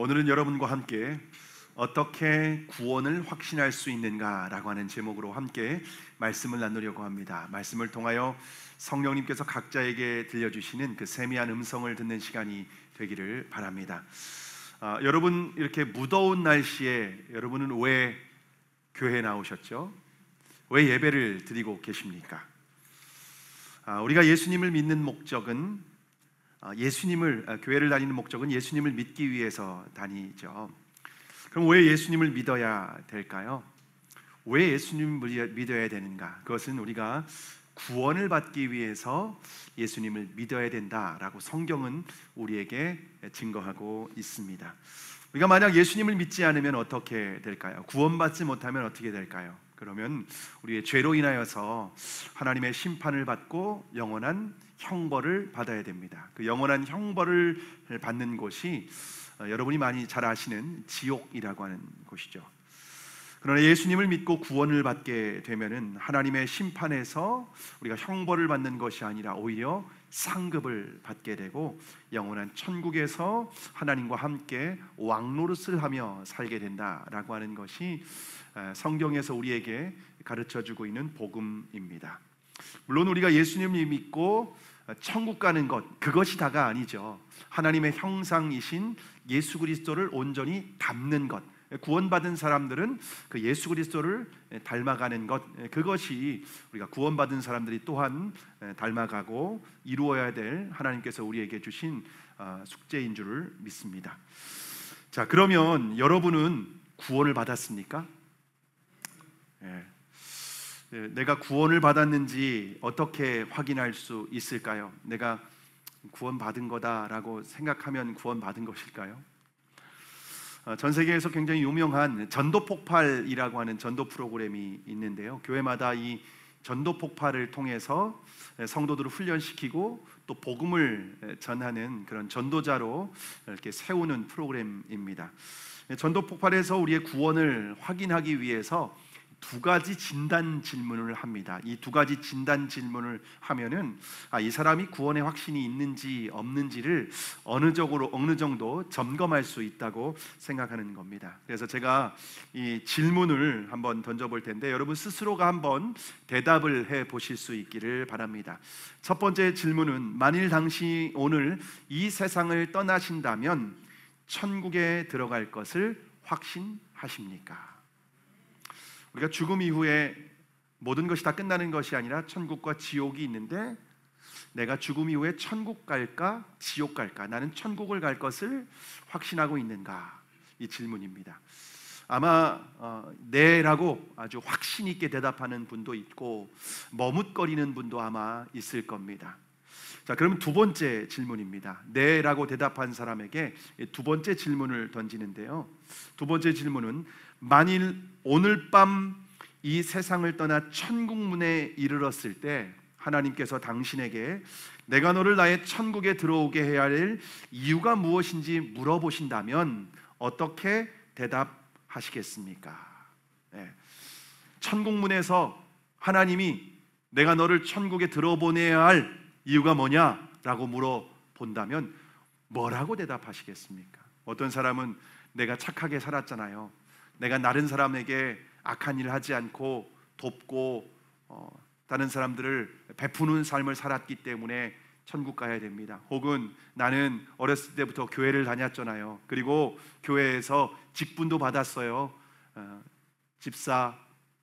오늘은 여러분과 함께 어떻게 구원을 확신할 수 있는가라고 하는 제목으로 함께 말씀을 나누려고 합니다. 말씀을 통하여 성령님께서 각자에게 들려주시는 그 세미한 음성을 듣는 시간이 되기를 바랍니다. 여러분, 이렇게 무더운 날씨에 여러분은 왜 교회에 나오셨죠? 왜 예배를 드리고 계십니까? 우리가 예수님을 믿는 목적은 교회를 다니는 목적은 예수님을 믿기 위해서 다니죠. 그럼 왜 예수님을 믿어야 될까요? 왜 예수님을 믿어야 되는가? 그것은 우리가 구원을 받기 위해서 예수님을 믿어야 된다라고 성경은 우리에게 증거하고 있습니다. 우리가 만약 예수님을 믿지 않으면 어떻게 될까요? 구원받지 못하면 어떻게 될까요? 그러면 우리의 죄로 인하여서 하나님의 심판을 받고 영원한 형벌을 받아야 됩니다. 그 영원한 형벌을 받는 곳이 여러분이 많이 잘 아시는 지옥이라고 하는 곳이죠. 그러나 예수님을 믿고 구원을 받게 되면은 하나님의 심판에서 우리가 형벌을 받는 것이 아니라 오히려 상급을 받게 되고 영원한 천국에서 하나님과 함께 왕노릇을 하며 살게 된다라고 하는 것이 성경에서 우리에게 가르쳐주고 있는 복음입니다. 물론 우리가 예수님을 믿고 천국 가는 것, 그것이 다가 아니죠. 하나님의 형상이신 예수 그리스도를 온전히 닮는 것, 구원받은 사람들은 그 예수 그리스도를 닮아가는 것, 그것이 우리가 구원받은 사람들이 또한 닮아가고 이루어야 될 하나님께서 우리에게 주신 숙제인 줄을 믿습니다. 자, 그러면 여러분은 구원을 받았습니까? 내가 구원을 받았는지 어떻게 확인할 수 있을까요? 내가 구원받은 거다라고 생각하면 구원받은 것일까요? 전 세계에서 굉장히 유명한 전도 폭발이라고 하는 전도 프로그램이 있는데요. 교회마다 이 전도 폭발을 통해서 성도들을 훈련시키고 또 복음을 전하는 그런 전도자로 이렇게 세우는 프로그램입니다. 전도 폭발에서 우리의 구원을 확인하기 위해서 두 가지 진단 질문을 합니다. 이 두 가지 진단 질문을 하면은 이 사람이 구원의 확신이 있는지 없는지를 어느 정도 점검할 수 있다고 생각하는 겁니다. 그래서 제가 이 질문을 한번 던져볼 텐데 여러분 스스로가 한번 대답을 해 보실 수 있기를 바랍니다. 첫 번째 질문은 만일 당신이 오늘 이 세상을 떠나신다면 천국에 들어갈 것을 확신하십니까? 우리가 죽음 이후에 모든 것이 다 끝나는 것이 아니라 천국과 지옥이 있는데 내가 죽음 이후에 천국 갈까 지옥 갈까, 나는 천국을 갈 것을 확신하고 있는가? 이 질문입니다. 아마 네라고 아주 확신 있게 대답하는 분도 있고 머뭇거리는 분도 아마 있을 겁니다. 자, 그러면 두 번째 질문입니다. 네라고 대답한 사람에게 두 번째 질문을 던지는데요. 두 번째 질문은 만일 오늘 밤 이 세상을 떠나 천국 문에 이르렀을 때 하나님께서 당신에게 내가 너를 나의 천국에 들어오게 해야 할 이유가 무엇인지 물어보신다면 어떻게 대답하시겠습니까? 천국 문에서 하나님이 내가 너를 천국에 들어보내야 할 이유가 뭐냐라고 물어본다면 뭐라고 대답하시겠습니까? 어떤 사람은 내가 착하게 살았잖아요. 내가 다른 사람에게 악한 일을 하지 않고 돕고 다른 사람들을 베푸는 삶을 살았기 때문에 천국 가야 됩니다. 혹은 나는 어렸을 때부터 교회를 다녔잖아요. 그리고 교회에서 직분도 받았어요. 집사,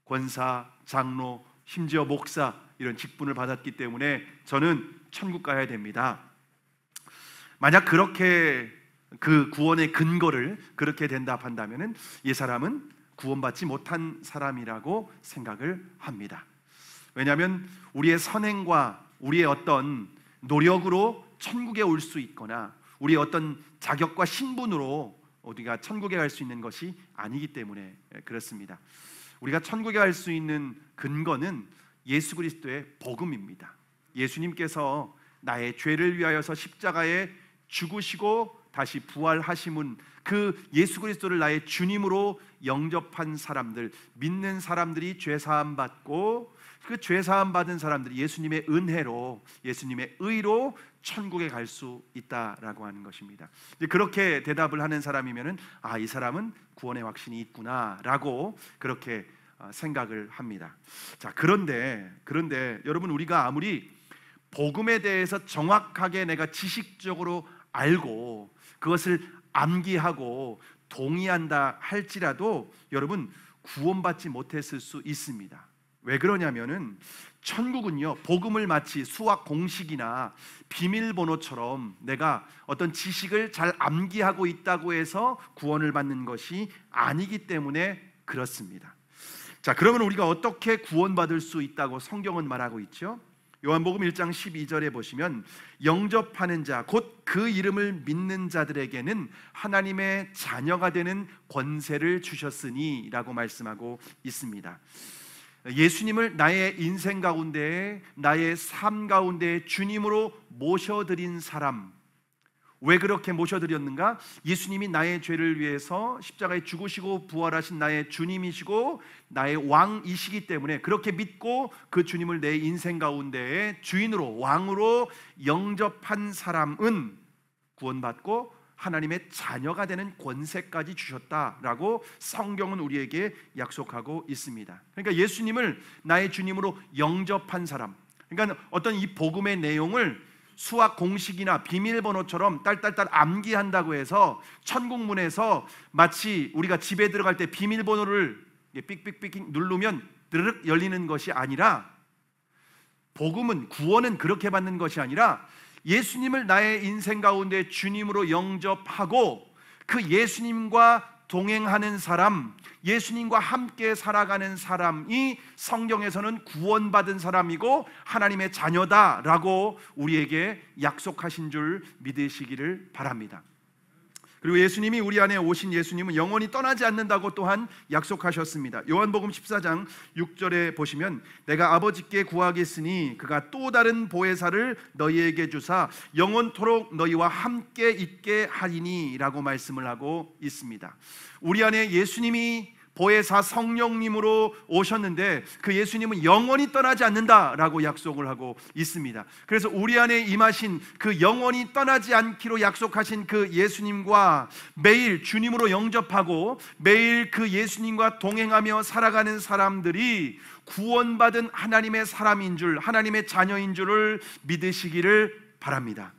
권사, 장로, 심지어 목사 이런 직분을 받았기 때문에 저는 천국 가야 됩니다. 만약 그렇게 그 구원의 근거를 그렇게 대답한다면은 이 사람은 구원받지 못한 사람이라고 생각을 합니다. 왜냐하면 우리의 선행과 우리의 어떤 노력으로 천국에 올 수 있거나 우리의 어떤 자격과 신분으로 우리가 천국에 갈 수 있는 것이 아니기 때문에 그렇습니다. 우리가 천국에 갈 수 있는 근거는 예수 그리스도의 복음입니다. 예수님께서 나의 죄를 위하여서 십자가에 죽으시고 다시 부활하심은 그 예수 그리스도를 나의 주님으로 영접한 사람들, 믿는 사람들이 죄 사함 받고 그 죄 사함 받은 사람들이 예수님의 은혜로, 예수님의 의로 천국에 갈 수 있다라고 하는 것입니다. 그렇게 대답을 하는 사람이면은 이 사람은 구원의 확신이 있구나라고 그렇게 생각을 합니다. 자, 그런데 여러분, 우리가 아무리 복음에 대해서 정확하게 내가 지식적으로 알고 그것을 암기하고 동의한다 할지라도 여러분, 구원받지 못했을 수 있습니다. 왜 그러냐면은 천국은요, 복음을 마치 수학 공식이나 비밀번호처럼 내가 어떤 지식을 잘 암기하고 있다고 해서 구원을 받는 것이 아니기 때문에 그렇습니다. 자, 그러면 우리가 어떻게 구원받을 수 있다고 성경은 말하고 있죠? 요한복음 1장 12절에 보시면 영접하는 자, 곧 그 이름을 믿는 자들에게는 하나님의 자녀가 되는 권세를 주셨으니 라고 말씀하고 있습니다. 예수님을 나의 인생 가운데, 나의 삶 가운데 주님으로 모셔드린 사람, 왜 그렇게 모셔드렸는가? 예수님이 나의 죄를 위해서 십자가에 죽으시고 부활하신 나의 주님이시고 나의 왕이시기 때문에 그렇게 믿고 그 주님을 내 인생 가운데의 주인으로, 왕으로 영접한 사람은 구원받고 하나님의 자녀가 되는 권세까지 주셨다라고 성경은 우리에게 약속하고 있습니다. 그러니까 예수님을 나의 주님으로 영접한 사람, 그러니까 어떤 이 복음의 내용을 수학 공식이나 비밀번호처럼 딸딸딸 암기한다고 해서 천국문에서 마치 우리가 집에 들어갈 때 비밀번호를 삑삑삑 누르면 드르륵 열리는 것이 아니라, 복음은, 구원은 그렇게 받는 것이 아니라 예수님을 나의 인생 가운데 주님으로 영접하고 그 예수님과 동행하는 사람, 예수님과 함께 살아가는 사람이 성경에서는 구원받은 사람이고 하나님의 자녀다라고 우리에게 약속하신 줄 믿으시기를 바랍니다. 그리고 예수님이, 우리 안에 오신 예수님은 영원히 떠나지 않는다고 또한 약속하셨습니다. 요한복음 14장 6절에 보시면 내가 아버지께 구하겠으니 그가 또 다른 보혜사를 너희에게 주사 영원토록 너희와 함께 있게 하리니 라고 말씀을 하고 있습니다. 우리 안에 예수님이 보혜사 성령님으로 오셨는데 그 예수님은 영원히 떠나지 않는다라고 약속을 하고 있습니다. 그래서 우리 안에 임하신 그 영원히 떠나지 않기로 약속하신 그 예수님과 매일 주님으로 영접하고 매일 그 예수님과 동행하며 살아가는 사람들이 구원받은 하나님의 사람인 줄, 하나님의 자녀인 줄을 믿으시기를 바랍니다.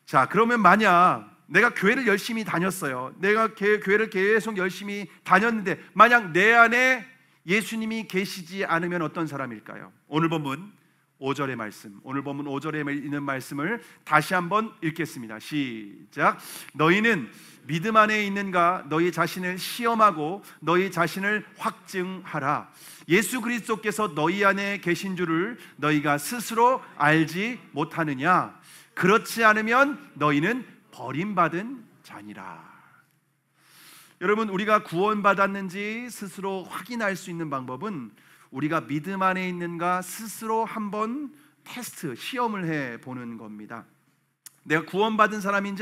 자, 그러면 만약 내가 교회를 열심히 다녔어요. 내가 교회를 계속 열심히 다녔는데 만약 내 안에 예수님이 계시지 않으면 어떤 사람일까요? 오늘 본문 5절의 말씀, 오늘 본문 5절에 있는 말씀을 다시 한번 읽겠습니다. 시작. 너희는 믿음 안에 있는가? 너희 자신을 시험하고 너희 자신을 확증하라. 예수 그리스도께서 너희 안에 계신 줄을 너희가 스스로 알지 못하느냐? 그렇지 않으면 너희는 버림받은 자니라. 여러분, 우리가 구원받았는지 스스로 확인할 수 있는 방법은 우리가 믿음 안에 있는가 스스로 한번 테스트, 시험을 해보는 겁니다. 내가 구원받은 사람인지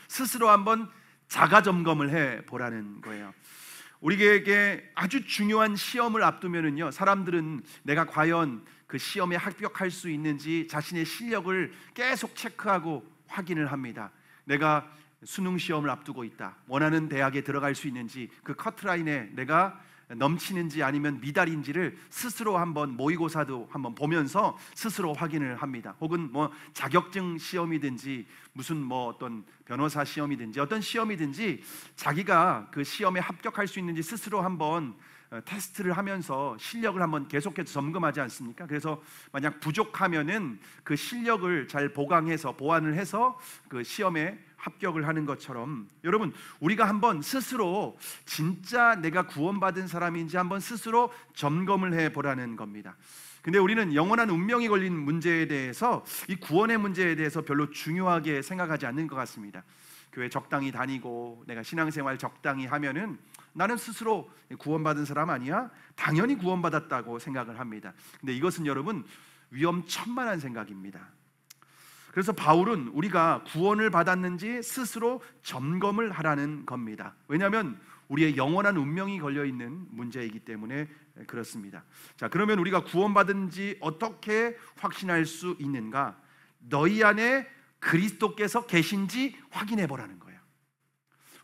스스로 한번 자가 점검을 해보라는 거예요. 우리에게 아주 중요한 시험을 앞두면은요, 사람들은 내가 과연 그 시험에 합격할 수 있는지 자신의 실력을 계속 체크하고 확인을 합니다. 내가 수능 시험을 앞두고 있다. 원하는 대학에 들어갈 수 있는지, 그 커트라인에 내가 넘치는지 아니면 미달인지를 스스로 한번, 모의고사도 한번 보면서 스스로 확인을 합니다. 혹은 자격증 시험이든지 무슨 어떤 변호사 시험이든지 어떤 시험이든지 자기가 그 시험에 합격할 수 있는지 스스로 한번 테스트를 하면서 실력을 한번 계속해서 점검하지 않습니까? 그래서 만약 부족하면은 그 실력을 잘 보강해서 보완을 해서 그 시험에 합격을 하는 것처럼, 여러분, 우리가 한번 스스로 진짜 내가 구원받은 사람인지 한번 스스로 점검을 해보라는 겁니다. 근데 우리는 영원한 운명이 걸린 문제에 대해서, 이 구원의 문제에 대해서 별로 중요하게 생각하지 않는 것 같습니다. 교회 적당히 다니고 내가 신앙생활 적당히 하면은 나는 스스로 구원받은 사람 아니야? 당연히 구원받았다고 생각을 합니다. 근데 이것은 여러분 위험천만한 생각입니다. 그래서 바울은 우리가 구원을 받았는지 스스로 점검을 하라는 겁니다. 왜냐하면 우리의 영원한 운명이 걸려 있는 문제이기 때문에 그렇습니다. 자, 그러면 우리가 구원받은지 어떻게 확신할 수 있는가? 너희 안에 그리스도께서 계신지 확인해 보라는 거예요.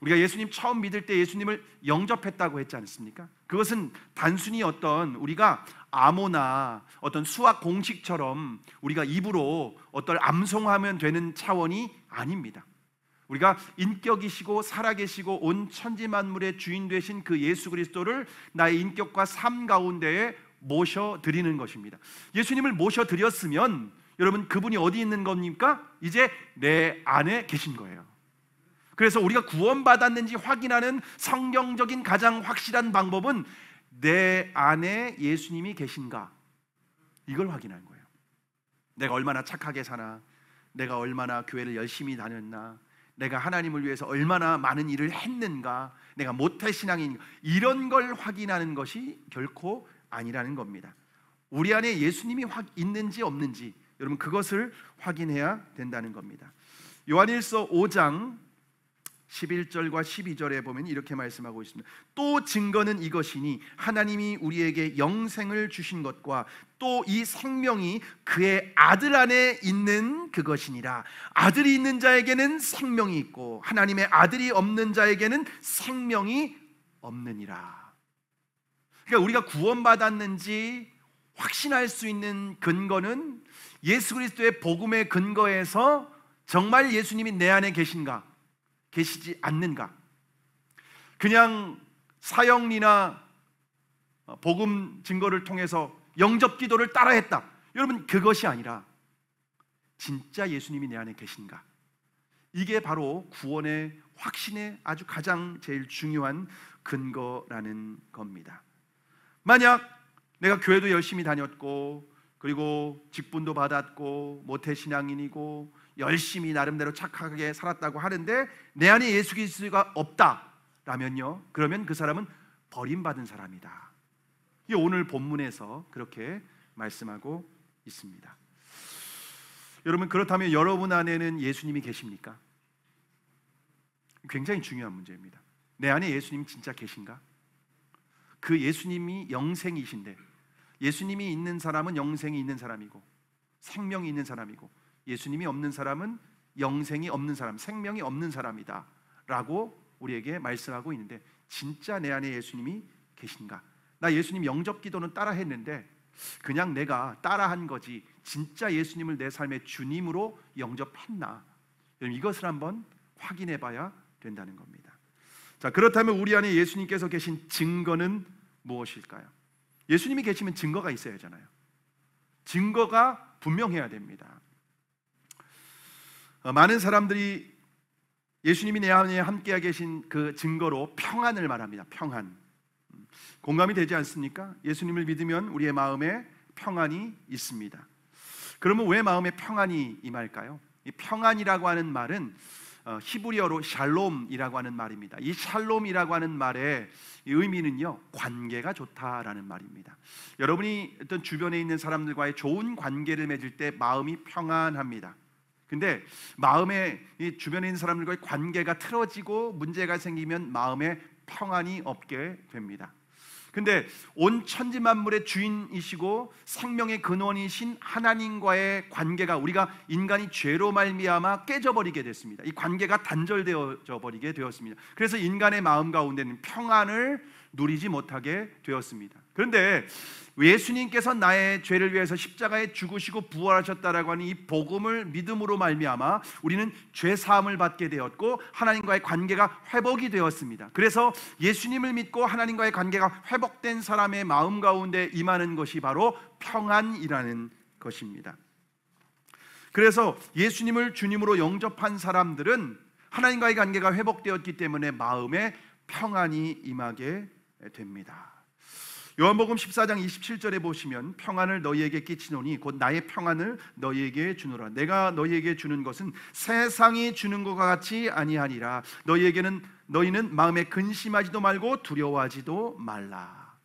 우리가 예수님 처음 믿을 때 예수님을 영접했다고 했지 않습니까? 그것은 단순히 어떤 우리가 암호나 어떤 수학 공식처럼 우리가 입으로 어떤 암송하면 되는 차원이 아닙니다. 우리가 인격이시고 살아계시고 온 천지만물의 주인 되신 그 예수 그리스도를 나의 인격과 삶 가운데에 모셔드리는 것입니다. 예수님을 모셔드렸으면 여러분, 그분이 어디 있는 겁니까? 이제 내 안에 계신 거예요. 그래서 우리가 구원받았는지 확인하는 성경적인 가장 확실한 방법은 내 안에 예수님이 계신가, 이걸 확인하는 거예요. 내가 얼마나 착하게 사나, 내가 얼마나 교회를 열심히 다녔나, 내가 하나님을 위해서 얼마나 많은 일을 했는가, 내가 모태신앙인가, 이런 걸 확인하는 것이 결코 아니라는 겁니다. 우리 안에 예수님이 있는지 없는지, 여러분, 그것을 확인해야 된다는 겁니다. 요한일서 5장 11절과 12절에 보면 이렇게 말씀하고 있습니다. 또 증거는 이것이니 하나님이 우리에게 영생을 주신 것과 또 이 생명이 그의 아들 안에 있는 그것이니라. 아들이 있는 자에게는 생명이 있고 하나님의 아들이 없는 자에게는 생명이 없느니라. 그러니까 우리가 구원받았는지 확신할 수 있는 근거는 예수 그리스도의 복음의 근거에서 정말 예수님이 내 안에 계신가, 계시지 않는가, 그냥 사형리나 복음 증거를 통해서 영접 기도를 따라했다, 여러분, 그것이 아니라 진짜 예수님이 내 안에 계신가, 이게 바로 구원의 확신의 아주 가장 제일 중요한 근거라는 겁니다. 만약 내가 교회도 열심히 다녔고 그리고 직분도 받았고 모태신앙인이고 열심히 나름대로 착하게 살았다고 하는데 내 안에 예수 그리스도가 없다라면요, 그러면 그 사람은 버림받은 사람이다. 이 오늘 본문에서 그렇게 말씀하고 있습니다. 여러분, 그렇다면 여러분 안에는 예수님이 계십니까? 굉장히 중요한 문제입니다. 내 안에 예수님 진짜 계신가? 그 예수님이 영생이신데, 예수님이 있는 사람은 영생이 있는 사람이고 생명이 있는 사람이고, 예수님이 없는 사람은 영생이 없는 사람, 생명이 없는 사람이다 라고 우리에게 말씀하고 있는데, 진짜 내 안에 예수님이 계신가? 나 예수님 영접 기도는 따라 했는데 그냥 내가 따라한 거지 진짜 예수님을 내 삶의 주님으로 영접했나? 이것을 한번 확인해 봐야 된다는 겁니다. 자, 그렇다면 우리 안에 예수님께서 계신 증거는 무엇일까요? 예수님이 계시면 증거가 있어야 하잖아요. 증거가 분명해야 됩니다. 많은 사람들이 예수님이 내 안에 함께 계신 그 증거로 평안을 말합니다. 평안. 공감이 되지 않습니까? 예수님을 믿으면 우리의 마음에 평안이 있습니다. 그러면 왜 마음에 평안이 임할까요? 이 평안이라고 하는 말은 히브리어로 샬롬이라고 하는 말입니다. 이 샬롬이라고 하는 말의 의미는요, 관계가 좋다라는 말입니다. 여러분이 어떤 주변에 있는 사람들과의 좋은 관계를 맺을 때 마음이 평안합니다. 근데 마음에 이 주변에 있는 사람들과의 관계가 틀어지고 문제가 생기면 마음에 평안이 없게 됩니다. 근데 온 천지 만물의 주인이시고 생명의 근원이신 하나님과의 관계가, 우리가 인간이 죄로 말미암아 깨져버리게 됐습니다. 이 관계가 단절되어져 버리게 되었습니다. 그래서 인간의 마음 가운데는 평안을 누리지 못하게 되었습니다. 그런데 예수님께서 나의 죄를 위해서 십자가에 죽으시고 부활하셨다라고 하는 이 복음을 믿음으로 말미암아 우리는 죄 사함을 받게 되었고 하나님과의 관계가 회복이 되었습니다. 그래서 예수님을 믿고 하나님과의 관계가 회복된 사람의 마음 가운데 임하는 것이 바로 평안이라는 것입니다. 그래서 예수님을 주님으로 영접한 사람들은 하나님과의 관계가 회복되었기 때문에 마음에 평안이 임하게 됩니다. 요한복음 14장 27절에 보시면 평안을 너희에게 끼치노니 곧 나의 평안을 너희에게 주노라. 내가 너희에게 주는 것은 세상이 주는 것과 같이 아니하니라. 너희는 마음에 근심하지도 말고 두려워하지도 말라.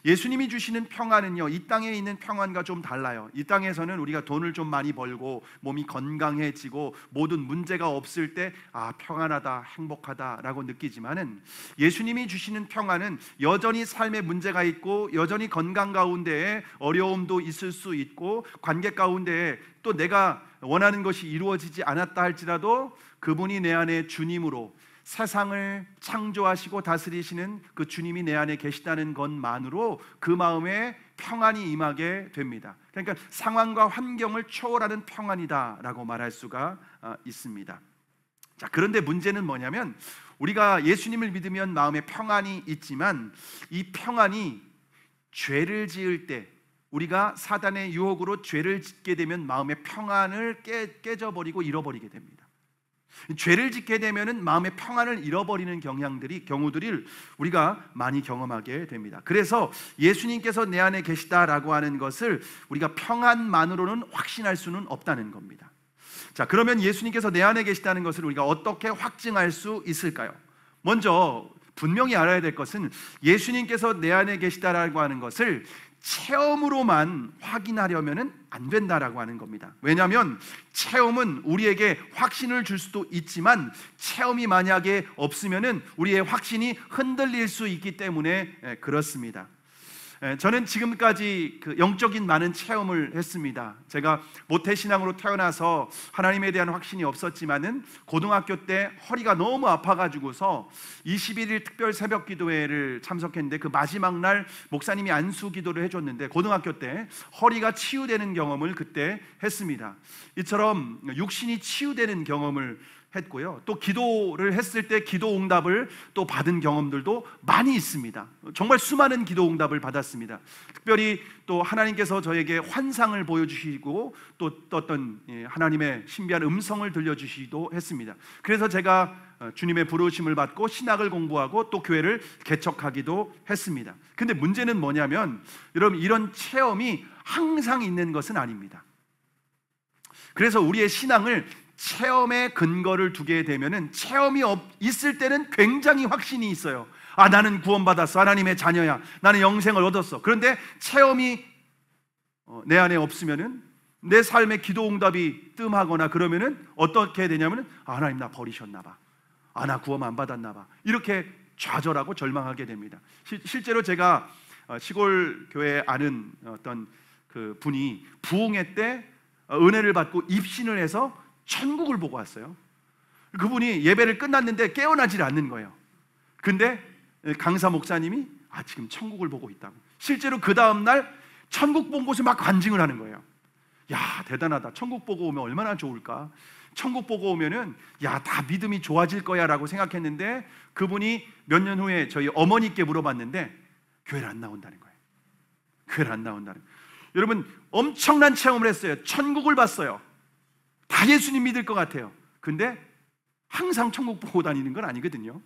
예수님이 주시는 평안은요, 이 땅에 있는 평안과 좀 달라요. 이 땅에서는 우리가 돈을 좀 많이 벌고 몸이 건강해지고 모든 문제가 없을 때 평안하다, 행복하다라고 느끼지만은, 예수님이 주시는 평안은 여전히 삶에 문제가 있고 여전히 건강 가운데에 어려움도 있을 수 있고 관계 가운데에 또 내가 원하는 것이 이루어지지 않았다 할지라도 그분이 내 안에 주님으로 세상을 창조하시고 다스리시는 그 주님이 내 안에 계시다는 것만으로 그 마음에 평안이 임하게 됩니다. 그러니까 상황과 환경을 초월하는 평안이다라고 말할 수가 있습니다. 자, 그런데 문제는 뭐냐면, 우리가 예수님을 믿으면 마음에 평안이 있지만 이 평안이 죄를 지을 때, 우리가 사단의 유혹으로 죄를 짓게 되면 마음의 평안을 깨져버리고 잃어버리게 됩니다. 죄를 짓게 되면은 마음의 평안을 잃어버리는 경우들을 우리가 많이 경험하게 됩니다. 그래서 예수님께서 내 안에 계시다라고 하는 것을 우리가 평안만으로는 확신할 수는 없다는 겁니다. 자, 그러면 예수님께서 내 안에 계시다는 것을 우리가 어떻게 확증할 수 있을까요? 먼저 분명히 알아야 될 것은, 예수님께서 내 안에 계시다라고 하는 것을 체험으로만 확인하려면 안 된다라고 하는 겁니다. 왜냐하면 체험은 우리에게 확신을 줄 수도 있지만, 체험이 만약에 없으면 우리의 확신이 흔들릴 수 있기 때문에 그렇습니다. 저는 지금까지 영적인 많은 체험을 했습니다. 제가 모태신앙으로 태어나서 하나님에 대한 확신이 없었지만은 고등학교 때 허리가 너무 아파가지고서 21일 특별 새벽 기도회를 참석했는데, 그 마지막 날 목사님이 안수 기도를 해줬는데 고등학교 때 허리가 치유되는 경험을 그때 했습니다. 이처럼 육신이 치유되는 경험을 했고요. 또 기도를 했을 때 기도 응답을 또 받은 경험들도 많이 있습니다. 정말 수많은 기도 응답을 받았습니다. 특별히 또 하나님께서 저에게 환상을 보여주시고 또 어떤 하나님의 신비한 음성을 들려주시기도 했습니다. 그래서 제가 주님의 부르심을 받고 신학을 공부하고 또 교회를 개척하기도 했습니다. 근데 문제는 뭐냐면, 여러분, 이런 체험이 항상 있는 것은 아닙니다. 그래서 우리의 신앙을 체험에 근거를 두게 되면은, 체험이 있을 때는 굉장히 확신이 있어요. 나는 구원받았어, 하나님의 자녀야, 나는 영생을 얻었어. 그런데 체험이 내 안에 없으면은, 내 삶의 기도 응답이 뜸하거나 그러면은 어떻게 되냐면은, 하나님 나 버리셨나 봐, 나 구원 안 받았나 봐, 이렇게 좌절하고 절망하게 됩니다. 실제로 제가 시골 교회에 아는 어떤 그 분이 부흥회 때 은혜를 받고 입신을 해서 천국을 보고 왔어요. 그분이 예배를 끝났는데 깨어나질 않는 거예요. 근데 강사 목사님이 지금 천국을 보고 있다고. 실제로 그 다음날 천국 본 곳에 막 간증을 하는 거예요. 야, 대단하다, 천국 보고 오면 얼마나 좋을까, 천국 보고 오면은 다 믿음이 좋아질 거야 라고 생각했는데, 그분이 몇 년 후에 저희 어머니께 물어봤는데 교회를 안 나온다는 거예요. 교회를 안 나온다는 거예요. 여러분, 엄청난 체험을 했어요. 천국을 봤어요. 다 예수님 믿을 것 같아요. 근데 항상 천국 보고 다니는 건 아니거든요.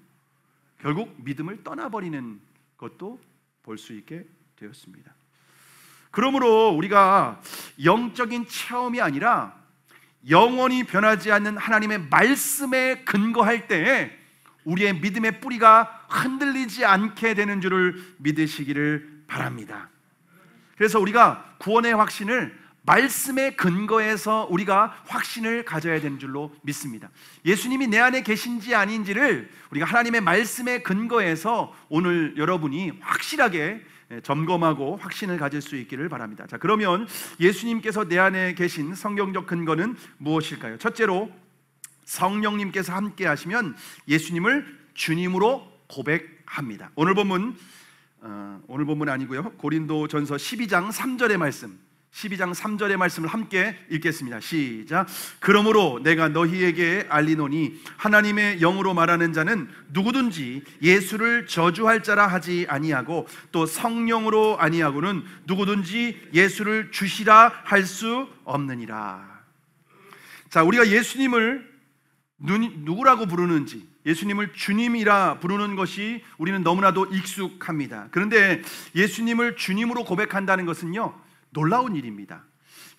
결국 믿음을 떠나버리는 것도 볼 수 있게 되었습니다. 그러므로 우리가 영적인 체험이 아니라 영원히 변하지 않는 하나님의 말씀에 근거할 때에 우리의 믿음의 뿌리가 흔들리지 않게 되는 줄을 믿으시기를 바랍니다. 그래서 우리가 구원의 확신을 말씀의 근거에서 우리가 확신을 가져야 되는 줄로 믿습니다. 예수님이 내 안에 계신지 아닌지를 우리가 하나님의 말씀의 근거에서 오늘 여러분이 확실하게 점검하고 확신을 가질 수 있기를 바랍니다. 자, 그러면 예수님께서 내 안에 계신 성경적 근거는 무엇일까요? 첫째로, 성령님께서 함께 하시면 예수님을 주님으로 고백합니다. 오늘 본문 아니고요, 고린도전서 12장 3절의 말씀, 12장 3절의 말씀을 함께 읽겠습니다. 시작. 그러므로 내가 너희에게 알리노니 하나님의 영으로 말하는 자는 누구든지 예수를 저주할 자라 하지 아니하고, 또 성령으로 아니하고는 누구든지 예수를 주시라 할 수 없느니라. 자, 우리가 예수님을 누구라고 부르는지, 예수님을 주님이라 부르는 것이 우리는 너무나도 익숙합니다. 그런데 예수님을 주님으로 고백한다는 것은요, 놀라운 일입니다.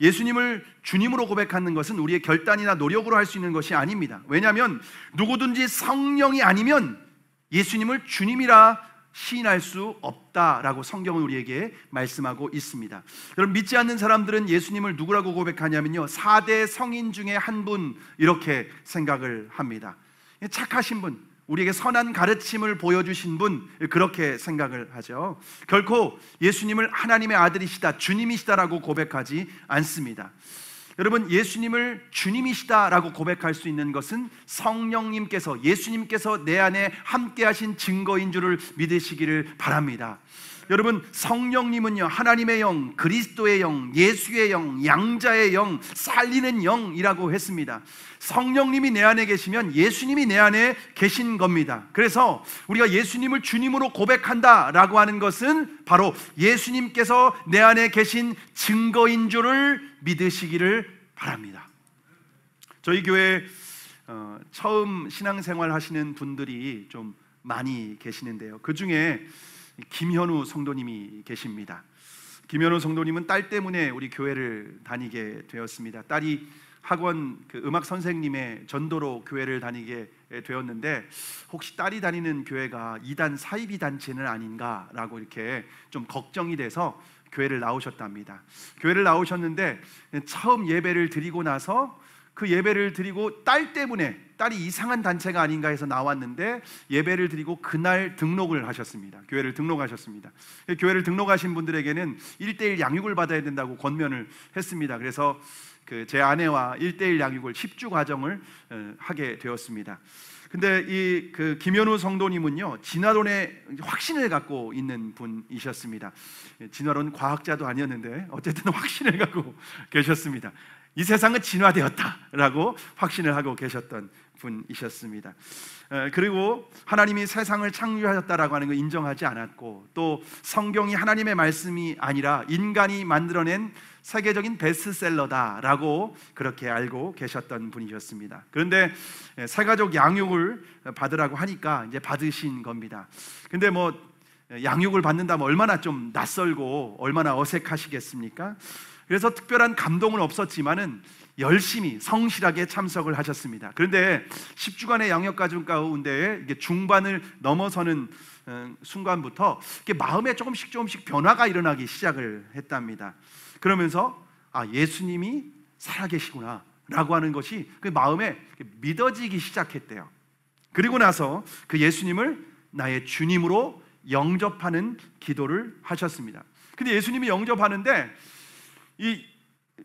예수님을 주님으로 고백하는 것은 우리의 결단이나 노력으로 할 수 있는 것이 아닙니다. 왜냐하면 누구든지 성령이 아니면 예수님을 주님이라 시인할 수 없다라고 성경은 우리에게 말씀하고 있습니다. 여러분, 믿지 않는 사람들은 예수님을 누구라고 고백하냐면요, 4대 성인 중에 한 분, 이렇게 생각을 합니다. 착하신 분, 우리에게 선한 가르침을 보여주신 분, 그렇게 생각을 하죠. 결코 예수님을 하나님의 아들이시다, 주님이시다라고 고백하지 않습니다. 여러분, 예수님을 주님이시다라고 고백할 수 있는 것은 성령님께서, 예수님께서 내 안에 함께 하신 증거인 줄을 믿으시기를 바랍니다. 여러분, 성령님은요, 하나님의 영, 그리스도의 영, 예수의 영, 양자의 영, 살리는 영이라고 했습니다. 성령님이 내 안에 계시면 예수님이 내 안에 계신 겁니다. 그래서 우리가 예수님을 주님으로 고백한다라고 하는 것은 바로 예수님께서 내 안에 계신 증거인 줄을 믿으시기를 바랍니다. 저희 교회 처음 신앙생활 하시는 분들이 좀 많이 계시는데요, 그 중에 김현우 성도님이 계십니다. 김현우 성도님은 딸 때문에 우리 교회를 다니게 되었습니다. 딸이 학원 음악 선생님의 전도로 교회를 다니게 되었는데, 혹시 딸이 다니는 교회가 이단 사이비 단체는 아닌가라고 이렇게 좀 걱정이 돼서 교회를 나오셨답니다. 교회를 나오셨는데 처음 예배를 드리고 나서 그 예배를 드리고 딸 때문에, 딸이 이상한 단체가 아닌가 해서 나왔는데 예배를 드리고 그날 등록을 하셨습니다. 교회를 등록하셨습니다. 교회를 등록하신 분들에게는 1:1 양육을 받아야 된다고 권면을 했습니다. 그래서 제 아내와 1:1 양육을 10주 과정을 하게 되었습니다. 근데 이 김현우 성도님은요, 진화론에 확신을 갖고 있는 분이셨습니다. 진화론 과학자도 아니었는데 어쨌든 확신을 갖고 계셨습니다. 이 세상은 진화되었다라고 확신을 하고 계셨던 분이셨습니다. 그리고 하나님이 세상을 창조하셨다라고 하는 거 인정하지 않았고, 또 성경이 하나님의 말씀이 아니라 인간이 만들어낸 세계적인 베스트셀러다라고 그렇게 알고 계셨던 분이셨습니다. 그런데 새가족 양육을 받으라고 하니까 이제 받으신 겁니다. 근데 양육을 받는다면 얼마나 좀 낯설고 얼마나 어색하시겠습니까? 그래서 특별한 감동은 없었지만은 열심히 성실하게 참석을 하셨습니다. 그런데 10주간의 양육 과정 가운데 중반을 넘어서는 순간부터 마음에 조금씩 변화가 일어나기 시작을 했답니다. 그러면서 예수님이 살아계시구나 라고 하는 것이 그 마음에 믿어지기 시작했대요. 그리고 나서 그 예수님을 나의 주님으로 영접하는 기도를 하셨습니다. 근데 예수님이 영접하는데, 이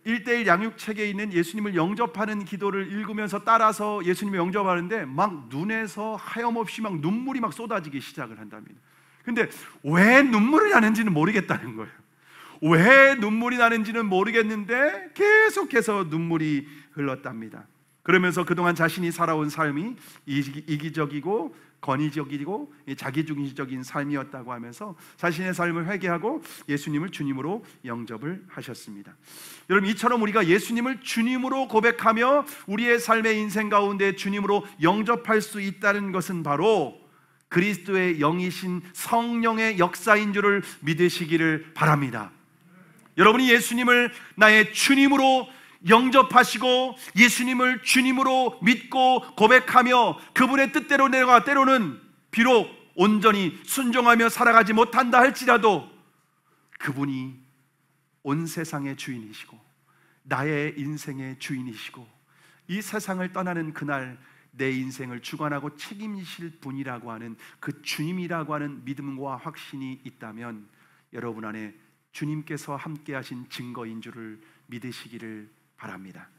1:1 양육책에 있는 예수님을 영접하는 기도를 읽으면서 따라서 예수님을 영접하는데 막 눈에서 하염없이 막 눈물이 막 쏟아지기 시작을 한답니다. 근데 왜 눈물이 나는지는 모르겠다는 거예요. 왜 눈물이 나는지는 모르겠는데 계속해서 눈물이 흘렀답니다. 그러면서 그동안 자신이 살아온 삶이 이기적이고 권위적이고 자기중심적인 삶이었다고 하면서 자신의 삶을 회개하고 예수님을 주님으로 영접을 하셨습니다. 여러분, 이처럼 우리가 예수님을 주님으로 고백하며 우리의 삶의 인생 가운데 주님으로 영접할 수 있다는 것은 바로 그리스도의 영이신 성령의 역사인 줄을 믿으시기를 바랍니다. 여러분이 예수님을 나의 주님으로 영접하시고 예수님을 주님으로 믿고 고백하며 그분의 뜻대로 내가 때로는 비록 온전히 순종하며 살아가지 못한다 할지라도 그분이 온 세상의 주인이시고 나의 인생의 주인이시고 이 세상을 떠나는 그날 내 인생을 주관하고 책임지실 분이라고 하는 그 주님이라고 하는 믿음과 확신이 있다면 여러분 안에 주님께서 함께 하신 증거인 줄을 믿으시기를 바랍니다.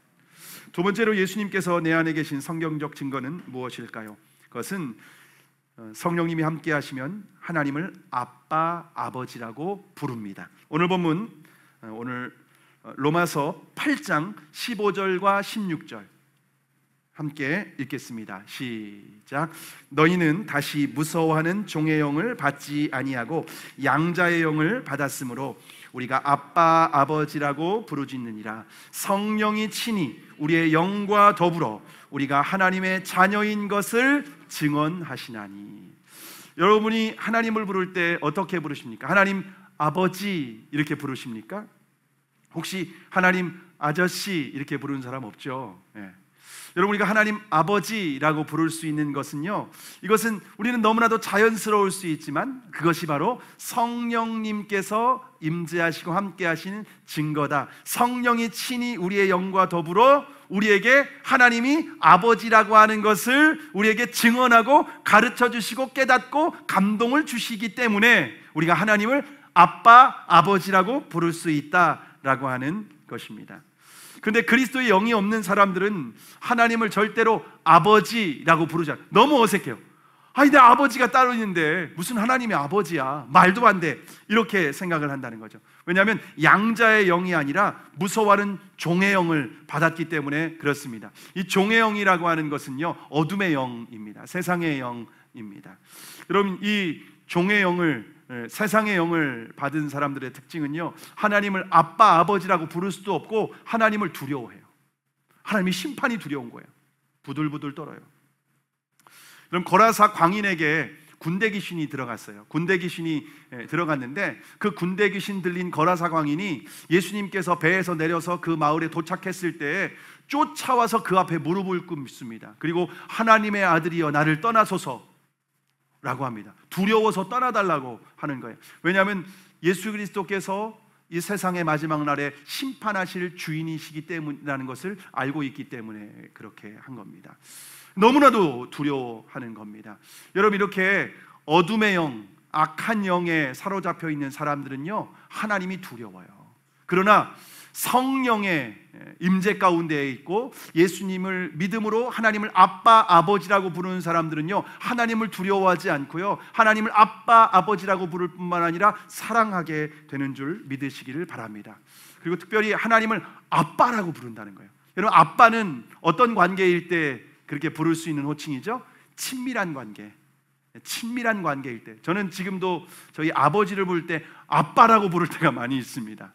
두 번째로 예수님께서 내 안에 계신 성경적 증거는 무엇일까요? 그것은 성령님이 함께 하시면 하나님을 아빠, 아버지라고 부릅니다. 오늘 본문, 오늘 로마서 8장 15절과 16절 함께 읽겠습니다. 시작. 너희는 다시 무서워하는 종의 영을 받지 아니하고 양자의 영을 받았으므로 우리가 아빠 아버지라고 부르짖느니라. 성령이 친히 우리의 영과 더불어 우리가 하나님의 자녀인 것을 증언하시나니. 여러분이 하나님을 부를 때 어떻게 부르십니까? 하나님 아버지 이렇게 부르십니까? 혹시 하나님 아저씨 이렇게 부르는 사람 없죠? 네. 여러분, 우리가 하나님 아버지라고 부를 수 있는 것은요, 이것은 우리는 너무나도 자연스러울 수 있지만 그것이 바로 성령님께서 임재하시고 함께 하시는 증거다. 성령이 친히 우리의 영과 더불어 우리에게 하나님이 아버지라고 하는 것을 우리에게 증언하고 가르쳐 주시고 깨닫고 감동을 주시기 때문에 우리가 하나님을 아빠, 아버지라고 부를 수 있다라고 하는 것입니다. 그런데 그리스도의 영이 없는 사람들은 하나님을 절대로 아버지라고 부르지 않아요. 너무 어색해요. 아니, 내 아버지가 따로 있는데 무슨 하나님이 아버지야, 말도 안 돼, 이렇게 생각을 한다는 거죠. 왜냐하면 양자의 영이 아니라 무서워하는 종의 영을 받았기 때문에 그렇습니다. 이 종의 영이라고 하는 것은요, 어둠의 영입니다. 세상의 영입니다. 여러분, 이 종의 영을, 세상의 영을 받은 사람들의 특징은요, 하나님을 아빠, 아버지라고 부를 수도 없고 하나님을 두려워해요. 하나님의 심판이 두려운 거예요. 부들부들 떨어요. 그럼 거라사 광인에게 군대 귀신이 들어갔어요. 군대 귀신이 들어갔는데 그 군대 귀신 들린 거라사 광인이 예수님께서 배에서 내려서 그 마을에 도착했을 때 쫓아와서 그 앞에 무릎을 꿇습니다. 그리고 하나님의 아들이여 나를 떠나소서 라고 합니다. 두려워서 떠나달라고 하는 거예요. 왜냐하면 예수 그리스도께서 이 세상의 마지막 날에 심판하실 주인이시기 때문이라는 것을 알고 있기 때문에 그렇게 한 겁니다. 너무나도 두려워하는 겁니다. 여러분, 이렇게 어둠의 영, 악한 영에 사로잡혀 있는 사람들은요, 하나님이 두려워요. 그러나 성령의 임재 가운데에 있고 예수님을 믿음으로 하나님을 아빠, 아버지라고 부르는 사람들은요, 하나님을 두려워하지 않고요, 하나님을 아빠, 아버지라고 부를 뿐만 아니라 사랑하게 되는 줄 믿으시기를 바랍니다. 그리고 특별히 하나님을 아빠라고 부른다는 거예요. 여러분, 아빠는 어떤 관계일 때 그렇게 부를 수 있는 호칭이죠? 친밀한 관계. 친밀한 관계일 때. 저는 지금도 저희 아버지를 부를 때 아빠라고 부를 때가 많이 있습니다.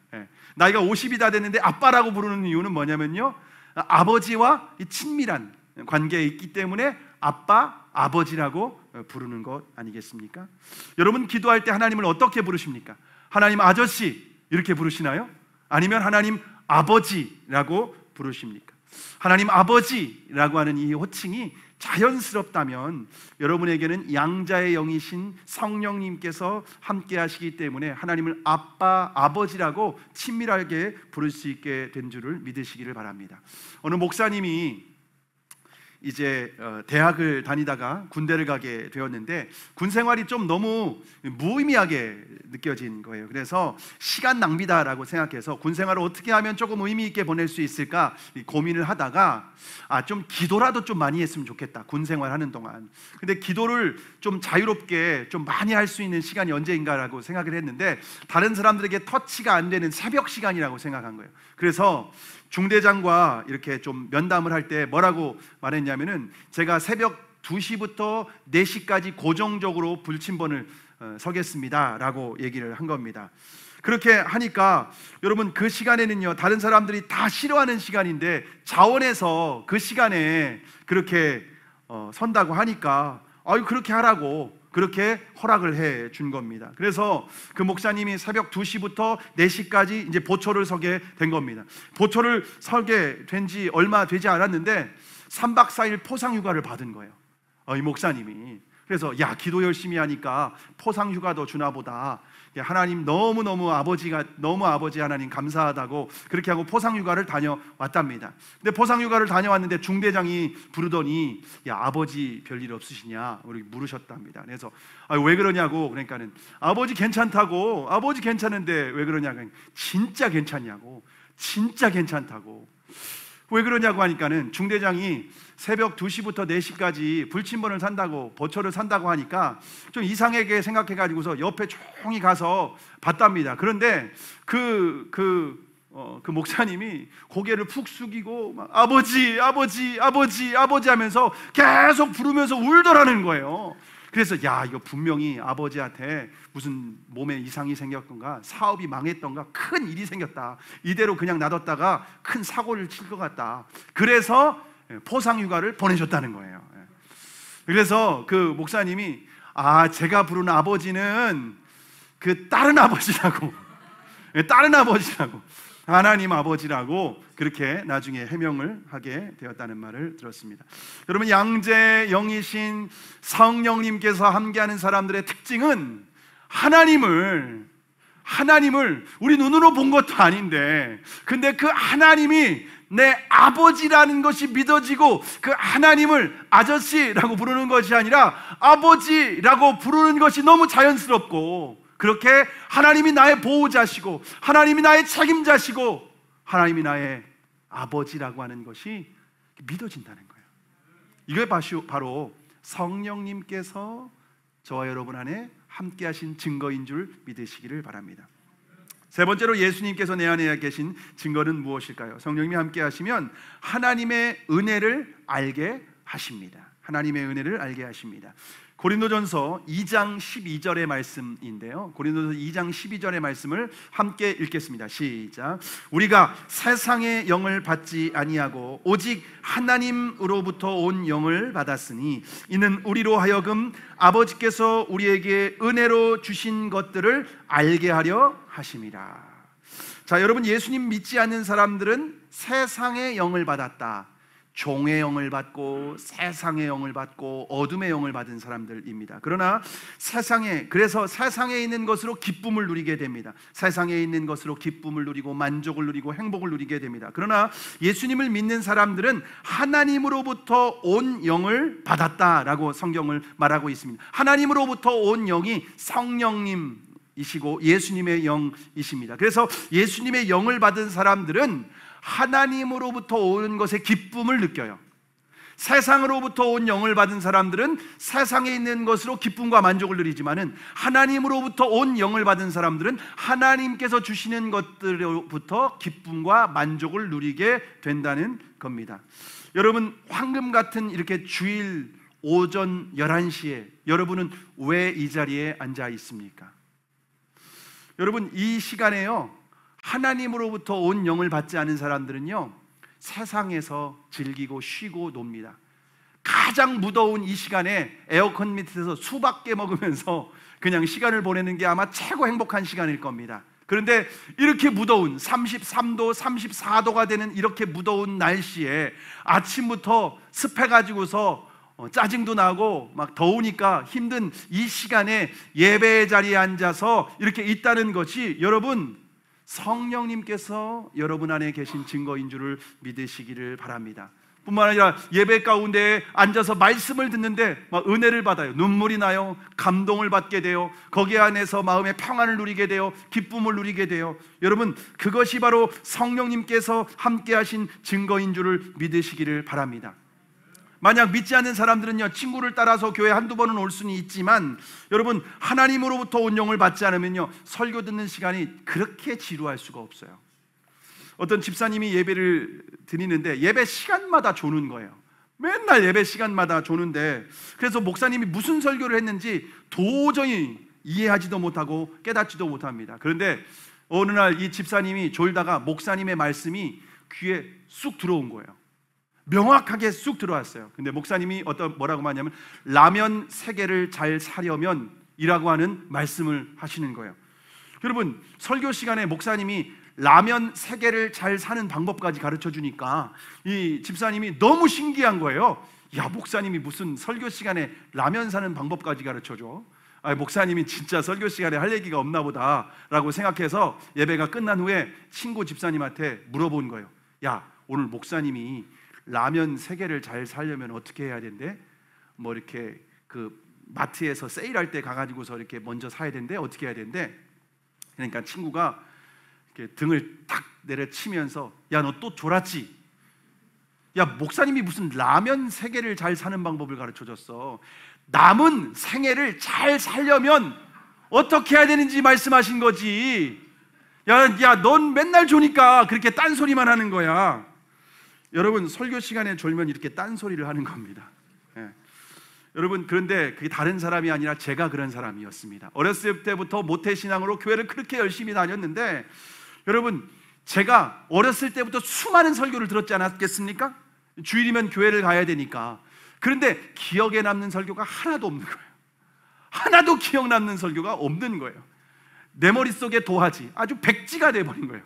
나이가 50이 다 됐는데 아빠라고 부르는 이유는 뭐냐면요, 아버지와 친밀한 관계에 있기 때문에 아빠, 아버지라고 부르는 것 아니겠습니까? 여러분, 기도할 때 하나님을 어떻게 부르십니까? 하나님 아저씨 이렇게 부르시나요? 아니면 하나님 아버지라고 부르십니까? 하나님 아버지라고 하는 이 호칭이 자연스럽다면 여러분에게는 양자의 영이신 성령님께서 함께 하시기 때문에 하나님을 아빠, 아버지라고 친밀하게 부를 수 있게 된 줄을 믿으시기를 바랍니다. 어느 목사님이 이제 대학을 다니다가 군대를 가게 되었는데 군 생활이 좀 너무 무의미하게 느껴진 거예요. 그래서 시간 낭비다라고 생각해서 군 생활을 어떻게 하면 조금 의미 있게 보낼 수 있을까 고민을 하다가 좀 기도라도 좀 많이 했으면 좋겠다, 군 생활하는 동안. 근데 기도를 좀 자유롭게 좀 많이 할 수 있는 시간이 언제인가라고 생각을 했는데 다른 사람들에게 터치가 안 되는 새벽 시간이라고 생각한 거예요. 그래서 중대장과 이렇게 좀 면담을 할 때 뭐라고 말했냐면은, 제가 새벽 2시부터 4시까지 고정적으로 불침번을 서겠습니다 라고 얘기를 한 겁니다. 그렇게 하니까 여러분, 그 시간에는요, 다른 사람들이 다 싫어하는 시간인데 자원에서 그 시간에 그렇게 선다고 하니까 그렇게 하라고 그렇게 허락을 해 준 겁니다. 그래서 그 목사님이 새벽 2시부터 4시까지 이제 보초를 서게 된 겁니다. 보초를 서게 된 지 얼마 되지 않았는데 3박 4일 포상휴가를 받은 거예요, 이 목사님이. 그래서 기도 열심히 하니까 포상휴가도 주나 보다, 하나님 너무너무 아버지 하나님 감사하다고 그렇게 하고 포상휴가를 다녀왔답니다. 근데 포상휴가를 다녀왔는데 중대장이 부르더니 아버지 별일 없으시냐 우리 물으셨답니다. 그래서 왜 그러냐고, 그러니까는 아버지 괜찮다고, 아버지 괜찮은데 왜 그러냐고, 진짜 괜찮냐고, 진짜 괜찮다고, 왜 그러냐고 하니까는 중대장이 새벽 2시부터 4시까지 불침번을 산다고, 보초를 산다고 하니까 좀 이상하게 생각해가지고서 옆에 조용히 가서 봤답니다. 그런데 그 목사님이 고개를 푹 숙이고 막 아버지 하면서 계속 부르면서 울더라는 거예요. 그래서 이거 분명히 아버지한테 무슨 몸에 이상이 생겼던가, 사업이 망했던가, 큰 일이 생겼다, 이대로 그냥 놔뒀다가 큰 사고를 칠 것 같다, 그래서 포상휴가를 보내줬다는 거예요. 그래서 그 목사님이 제가 부르는 아버지는 그 다른 아버지라고 다른 아버지라고 하나님 아버지라고 그렇게 나중에 해명을 하게 되었다는 말을 들었습니다. 여러분, 양재 영이신 성령님께서 함께하는 사람들의 특징은 하나님을 우리 눈으로 본 것도 아닌데, 근데 그 하나님이 내 아버지라는 것이 믿어지고, 그 하나님을 아저씨라고 부르는 것이 아니라 아버지라고 부르는 것이 너무 자연스럽고, 그렇게 하나님이 나의 보호자시고, 하나님이 나의 책임자시고, 하나님이 나의 아버지라고 하는 것이 믿어진다는 거예요. 이게 바로 성령님께서 저와 여러분 안에 함께 하신 증거인 줄 믿으시기를 바랍니다. 세 번째로 예수님께서 내 안에 계신 증거는 무엇일까요? 성령님이 함께 하시면 하나님의 은혜를 알게 하십니다. 하나님의 은혜를 알게 하십니다. 고린도전서 2장 12절의 말씀인데요, 고린도전서 2장 12절의 말씀을 함께 읽겠습니다. 시작. 우리가 세상의 영을 받지 아니하고 오직 하나님으로부터 온 영을 받았으니 이는 우리로 하여금 아버지께서 우리에게 은혜로 주신 것들을 알게 하려 하심이라. 자, 여러분, 예수님 믿지 않는 사람들은 세상의 영을 받았다, 종의 영을 받고 세상의 영을 받고 어둠의 영을 받은 사람들입니다. 그러나 그래서 세상에 있는 것으로 기쁨을 누리게 됩니다. 세상에 있는 것으로 기쁨을 누리고 만족을 누리고 행복을 누리게 됩니다. 그러나 예수님을 믿는 사람들은 하나님으로부터 온 영을 받았다라고 성경을 말하고 있습니다. 하나님으로부터 온 영이 성령님이시고 예수님의 영이십니다. 그래서 예수님의 영을 받은 사람들은 하나님으로부터 오는 것에 기쁨을 느껴요. 세상으로부터 온 영을 받은 사람들은 세상에 있는 것으로 기쁨과 만족을 누리지만은, 하나님으로부터 온 영을 받은 사람들은 하나님께서 주시는 것들로부터 기쁨과 만족을 누리게 된다는 겁니다. 여러분, 황금 같은 이렇게 주일 오전 11시에 여러분은 왜 이 자리에 앉아 있습니까? 여러분, 이 시간에요, 하나님으로부터 온 영을 받지 않은 사람들은요, 세상에서 즐기고 쉬고 놉니다. 가장 무더운 이 시간에 에어컨 밑에서 수박게 먹으면서 그냥 시간을 보내는 게 아마 최고 행복한 시간일 겁니다. 그런데 이렇게 무더운 33도, 34도가 되는 이렇게 무더운 날씨에 아침부터 습해가지고서 짜증도 나고 막 더우니까 힘든 이 시간에 예배의 자리에 앉아서 이렇게 있다는 것이, 여러분, 성령님께서 여러분 안에 계신 증거인 줄을 믿으시기를 바랍니다. 뿐만 아니라 예배 가운데 앉아서 말씀을 듣는데 막 은혜를 받아요. 눈물이 나요. 감동을 받게 돼요. 거기 안에서 마음의 평안을 누리게 돼요. 기쁨을 누리게 돼요. 여러분, 그것이 바로 성령님께서 함께 하신 증거인 줄을 믿으시기를 바랍니다. 만약 믿지 않는 사람들은요, 친구를 따라서 교회 한두 번은 올 수는 있지만, 여러분, 하나님으로부터 온 영을 받지 않으면요, 설교 듣는 시간이 그렇게 지루할 수가 없어요. 어떤 집사님이 예배를 드리는데 예배 시간마다 조는 거예요. 맨날 예배 시간마다 조는데, 그래서 목사님이 무슨 설교를 했는지 도저히 이해하지도 못하고 깨닫지도 못합니다. 그런데 어느 날 이 집사님이 졸다가 목사님의 말씀이 귀에 쑥 들어온 거예요. 명확하게 쑥 들어왔어요. 근데 목사님이 뭐라고 하냐면, 라면 3개를 잘 사려면 이라고 하는 말씀을 하시는 거예요. 여러분, 설교 시간에 목사님이 라면 3개를 잘 사는 방법까지 가르쳐 주니까 이 집사님이 너무 신기한 거예요. 야, 목사님이 무슨 설교 시간에 라면 사는 방법까지 가르쳐 줘? 목사님이 진짜 설교 시간에 할 얘기가 없나 보다 라고 생각해서 예배가 끝난 후에 친구 집사님한테 물어본 거예요. 야, 오늘 목사님이 라면 3개를 잘 사려면 어떻게 해야 된대? 뭐 이렇게 그 마트에서 세일할 때 가가지고서 이렇게 먼저 사야 된대? 어떻게 해야 된대? 그러니까 친구가 이렇게 등을 탁 내려치면서, 야, 너 또 졸았지? 야, 목사님이 무슨 라면 3개를 잘 사는 방법을 가르쳐줬어. 남은 생애를 잘 살려면 어떻게 해야 되는지 말씀하신 거지. 야, 넌 맨날 조니까 그렇게 딴소리만 하는 거야. 여러분, 설교 시간에 졸면 이렇게 딴소리를 하는 겁니다. 예. 여러분, 그런데 그게 다른 사람이 아니라 제가 그런 사람이었습니다. 어렸을 때부터 모태신앙으로 교회를 그렇게 열심히 다녔는데, 여러분, 제가 어렸을 때부터 수많은 설교를 들었지 않았겠습니까? 주일이면 교회를 가야 되니까. 그런데 기억에 남는 설교가 하나도 없는 거예요. 하나도 기억 남는 설교가 없는 거예요. 내 머릿속에 도화지, 아주 백지가 돼버린 거예요.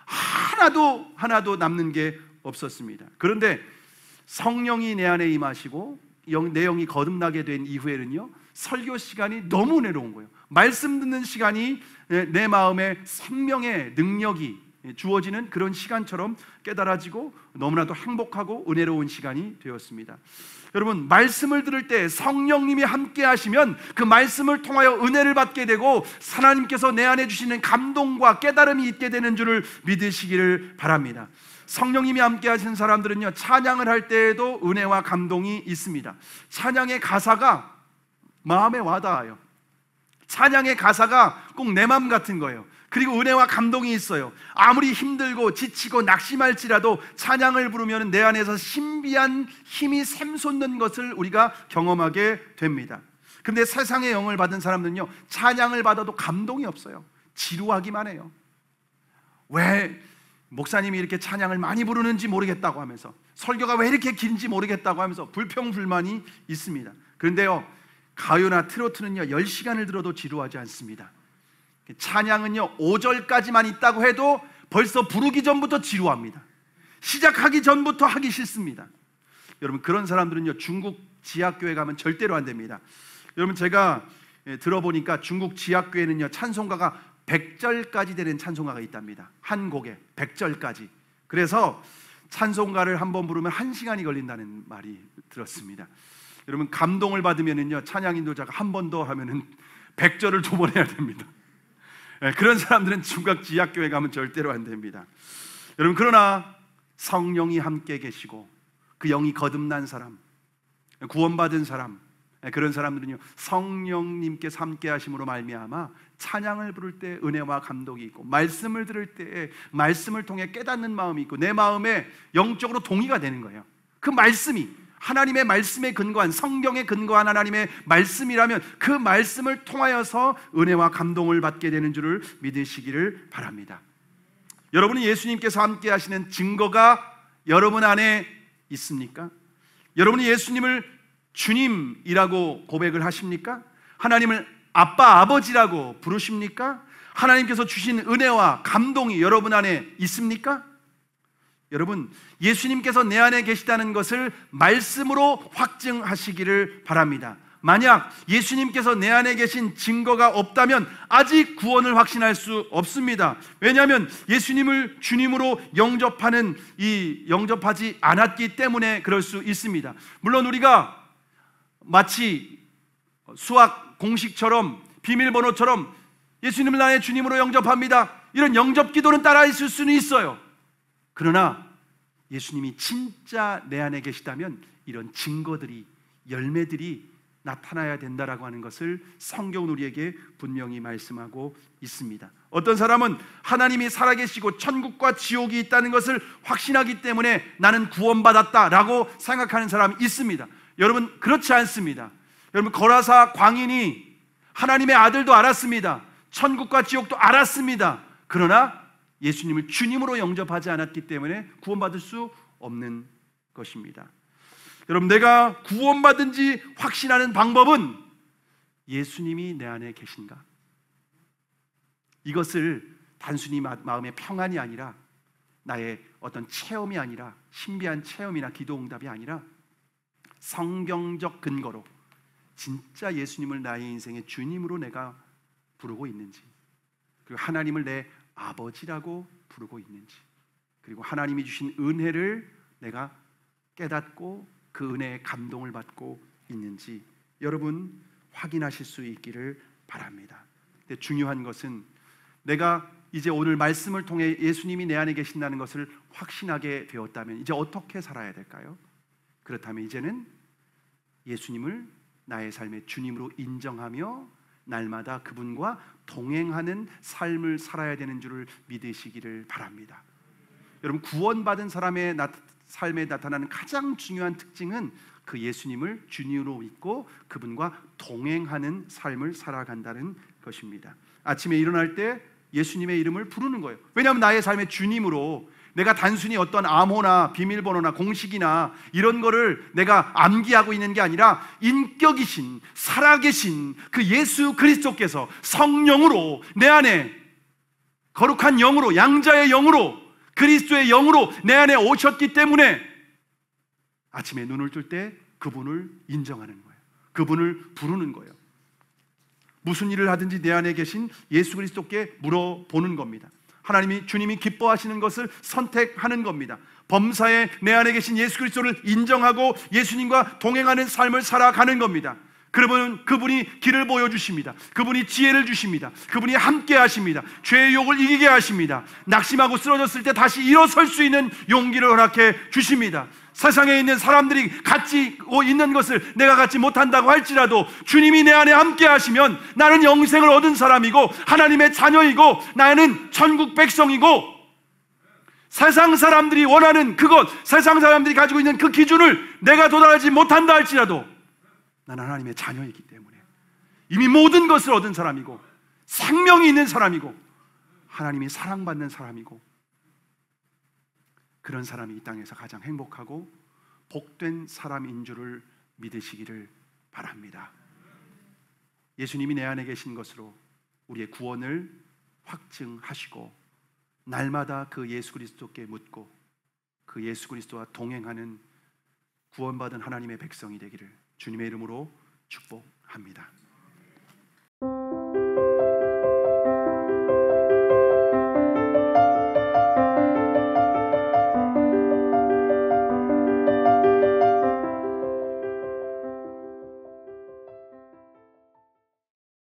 하나도 남는 게 없었습니다. 그런데 성령이 내 안에 임하시고 내 영이 거듭나게 된 이후에는요, 설교 시간이 너무 은혜로운 거예요. 말씀 듣는 시간이 내 마음에 생명의 능력이 주어지는 그런 시간처럼 깨달아지고 너무나도 행복하고 은혜로운 시간이 되었습니다. 여러분, 말씀을 들을 때 성령님이 함께 하시면 그 말씀을 통하여 은혜를 받게 되고 하나님께서 내 안에 주시는 감동과 깨달음이 있게 되는 줄을 믿으시기를 바랍니다. 성령님이 함께 하시는 사람들은요, 찬양을 할 때에도 은혜와 감동이 있습니다. 찬양의 가사가 마음에 와닿아요. 찬양의 가사가 꼭 내 마음 같은 거예요. 그리고 은혜와 감동이 있어요. 아무리 힘들고 지치고 낙심할지라도 찬양을 부르면 내 안에서 신비한 힘이 샘솟는 것을 우리가 경험하게 됩니다. 그런데 세상의 영을 받은 사람들은요, 찬양을 받아도 감동이 없어요. 지루하기만 해요. 왜 목사님이 이렇게 찬양을 많이 부르는지 모르겠다고 하면서, 설교가 왜 이렇게 긴지 모르겠다고 하면서 불평불만이 있습니다. 그런데요, 가요나 트로트는요 10시간을 들어도 지루하지 않습니다. 찬양은요 5절까지만 있다고 해도 벌써 부르기 전부터 지루합니다. 시작하기 전부터 하기 싫습니다. 여러분, 그런 사람들은요 중국 지하교회 가면 절대로 안 됩니다. 여러분, 제가 들어보니까 중국 지하교회는요 찬송가가 100절까지 되는 찬송가가 있답니다. 한 곡에 100절까지. 그래서 찬송가를 한 번 부르면 1시간이 걸린다는 말이 들었습니다. 여러분, 감동을 받으면은요 찬양 인도자가 한 번 더 하면은 100절을 2번 해야 됩니다. 그런 사람들은 중국 지하교회 가면 절대로 안 됩니다. 여러분, 그러나 성령이 함께 계시고 그 영이 거듭난 사람, 구원받은 사람, 그런 사람들은요 성령님께서 함께 하심으로 말미암아 찬양을 부를 때 은혜와 감동이 있고, 말씀을 들을 때 말씀을 통해 깨닫는 마음이 있고, 내 마음에 영적으로 동의가 되는 거예요. 그 말씀이 하나님의 말씀에 근거한, 성경에 근거한 하나님의 말씀이라면 그 말씀을 통하여서 은혜와 감동을 받게 되는 줄을 믿으시기를 바랍니다. 여러분은 예수님께서 함께 하시는 증거가 여러분 안에 있습니까? 여러분이 예수님을 주님이라고 고백을 하십니까? 하나님을 아빠, 아버지라고 부르십니까? 하나님께서 주신 은혜와 감동이 여러분 안에 있습니까? 여러분, 예수님께서 내 안에 계시다는 것을 말씀으로 확증하시기를 바랍니다. 만약 예수님께서 내 안에 계신 증거가 없다면 아직 구원을 확신할 수 없습니다. 왜냐하면 예수님을 주님으로 영접하지 않았기 때문에 그럴 수 있습니다. 물론 우리가 마치 수학 공식처럼, 비밀번호처럼 예수님을 나의 주님으로 영접합니다, 이런 영접 기도는 따라 있을 수는 있어요. 그러나 예수님이 진짜 내 안에 계시다면 이런 증거들이, 열매들이 나타나야 된다라고 하는 것을 성경은 우리에게 분명히 말씀하고 있습니다. 어떤 사람은 하나님이 살아계시고 천국과 지옥이 있다는 것을 확신하기 때문에 나는 구원받았다라고 생각하는 사람이 있습니다. 여러분, 그렇지 않습니다. 여러분, 거라사 광인이 하나님의 아들도 알았습니다. 천국과 지옥도 알았습니다. 그러나 예수님을 주님으로 영접하지 않았기 때문에 구원받을 수 없는 것입니다. 여러분, 내가 구원받은지 확신하는 방법은 예수님이 내 안에 계신가? 이것을 단순히 마음의 평안이 아니라, 나의 어떤 체험이 아니라, 신비한 체험이나 기도 응답이 아니라 성경적 근거로 진짜 예수님을 나의 인생의 주님으로 내가 부르고 있는지, 그리고 하나님을 내 아버지라고 부르고 있는지, 그리고 하나님이 주신 은혜를 내가 깨닫고 그 은혜의 감동을 받고 있는지 여러분 확인하실 수 있기를 바랍니다. 근데 중요한 것은 내가 이제 오늘 말씀을 통해 예수님이 내 안에 계신다는 것을 확신하게 되었다면 이제 어떻게 살아야 될까요? 그렇다면 이제는 예수님을 나의 삶의 주님으로 인정하며 날마다 그분과 동행하는 삶을 살아야 되는 줄을 믿으시기를 바랍니다. 여러분, 구원받은 사람의 삶에 나타나는 가장 중요한 특징은 그 예수님을 주님으로 믿고 그분과 동행하는 삶을 살아간다는 것입니다. 아침에 일어날 때 예수님의 이름을 부르는 거예요. 왜냐하면 나의 삶의 주님으로, 내가 단순히 어떤 암호나 비밀번호나 공식이나 이런 거를 내가 암기하고 있는 게 아니라 인격이신, 살아계신 그 예수 그리스도께서 성령으로 내 안에 거룩한 영으로, 양자의 영으로, 그리스도의 영으로 내 안에 오셨기 때문에 아침에 눈을 뜰 때 그분을 인정하는 거예요. 그분을 부르는 거예요. 무슨 일을 하든지 내 안에 계신 예수 그리스도께 물어보는 겁니다. 주님이 기뻐하시는 것을 선택하는 겁니다. 범사에 내 안에 계신 예수 그리스도를 인정하고 예수님과 동행하는 삶을 살아가는 겁니다. 그러면 그분이 길을 보여주십니다. 그분이 지혜를 주십니다. 그분이 함께 하십니다. 죄의 욕을 이기게 하십니다. 낙심하고 쓰러졌을 때 다시 일어설 수 있는 용기를 허락해 주십니다. 세상에 있는 사람들이 갖고 있는 것을 내가 갖지 못한다고 할지라도 주님이 내 안에 함께 하시면 나는 영생을 얻은 사람이고 하나님의 자녀이고 나는 천국 백성이고, 세상 사람들이 원하는 그것, 세상 사람들이 가지고 있는 그 기준을 내가 도달하지 못한다 할지라도 나는 하나님의 자녀이기 때문에 이미 모든 것을 얻은 사람이고 생명이 있는 사람이고 하나님이 사랑받는 사람이고, 그런 사람이 이 땅에서 가장 행복하고 복된 사람인 줄을 믿으시기를 바랍니다. 예수님이 내 안에 계신 것으로 우리의 구원을 확증하시고 날마다 그 예수 그리스도께 묻고 그 예수 그리스도와 동행하는 구원받은 하나님의 백성이 되기를 주님의 이름으로 축복합니다.